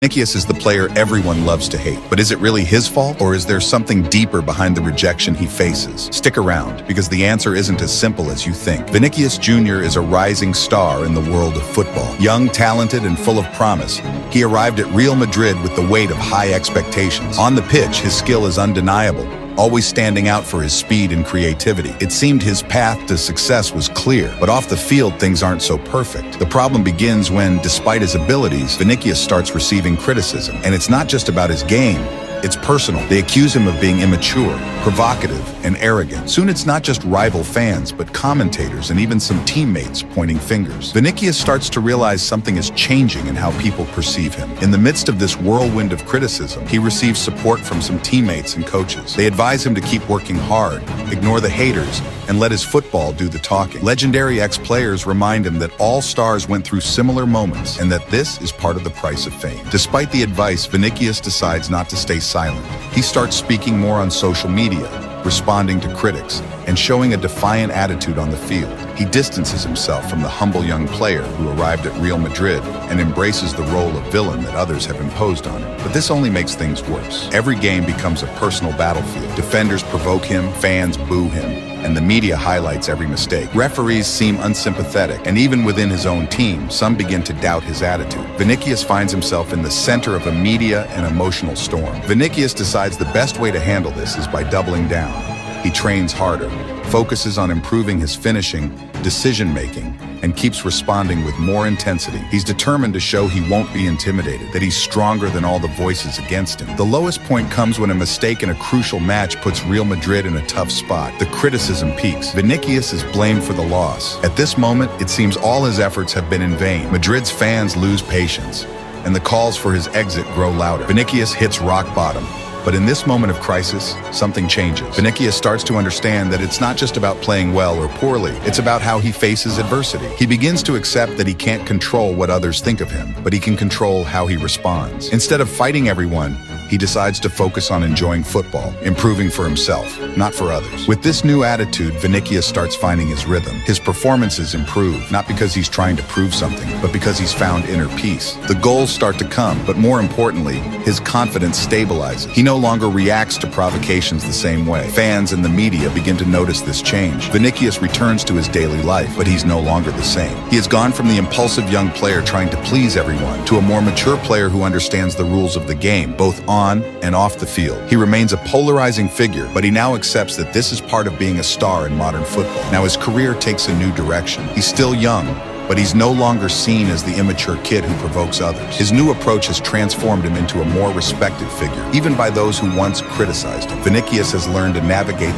Vinicius is the player everyone loves to hate. But is it really his fault, or is there something deeper behind the rejection he faces? Stick around, because the answer isn't as simple as you think. Vinicius Jr. is a rising star in the world of football. Young, talented, and full of promise, he arrived at Real Madrid with the weight of high expectations. On the pitch, his skill is undeniable, always standing out for his speed and creativity. It seemed his path to success was clear, but off the field, things aren't so perfect. The problem begins when, despite his abilities, Vinicius starts receiving criticism. And it's not just about his game, it's personal. They accuse him of being immature, provocative, and arrogant. Soon it's not just rival fans, but commentators and even some teammates pointing fingers. Vinicius starts to realize something is changing in how people perceive him. In the midst of this whirlwind of criticism, he receives support from some teammates and coaches. They advise him to keep working hard, ignore the haters, and let his football do the talking. Legendary ex-players remind him that all stars went through similar moments and that this is part of the price of fame. Despite the advice, Vinicius decides not to stay silent. He starts speaking more on social media, responding to critics, and showing a defiant attitude on the field. He distances himself from the humble young player who arrived at Real Madrid and embraces the role of villain that others have imposed on him. But this only makes things worse. Every game becomes a personal battlefield. Defenders provoke him, fans boo him, and the media highlights every mistake. Referees seem unsympathetic, and even within his own team, some begin to doubt his attitude. Vinicius finds himself in the center of a media and emotional storm. Vinicius decides the best way to handle this is by doubling down. He trains harder, focuses on improving his finishing, decision-making, and keeps responding with more intensity. He's determined to show he won't be intimidated, that he's stronger than all the voices against him. The lowest point comes when a mistake in a crucial match puts Real Madrid in a tough spot. The criticism peaks. Vinicius is blamed for the loss. At this moment, it seems all his efforts have been in vain. Madrid's fans lose patience, and the calls for his exit grow louder. Vinicius hits rock bottom. But in this moment of crisis, something changes. Vinicius starts to understand that it's not just about playing well or poorly, it's about how he faces adversity. He begins to accept that he can't control what others think of him, but he can control how he responds. Instead of fighting everyone, he decides to focus on enjoying football, improving for himself, not for others. With this new attitude, Vinicius starts finding his rhythm. His performances improve, not because he's trying to prove something, but because he's found inner peace. The goals start to come, but more importantly, his confidence stabilizes. He no longer reacts to provocations the same way. Fans and the media begin to notice this change. Vinicius returns to his daily life, but he's no longer the same. He has gone from the impulsive young player trying to please everyone to a more mature player who understands the rules of the game, both on and off the field. He remains a polarizing figure, but he now accepts that this is part of being a star in modern football. Now his career takes a new direction. He's still young, but he's no longer seen as the immature kid who provokes others. His new approach has transformed him into a more respected figure, even by those who once criticized him. Vinicius has learned to navigate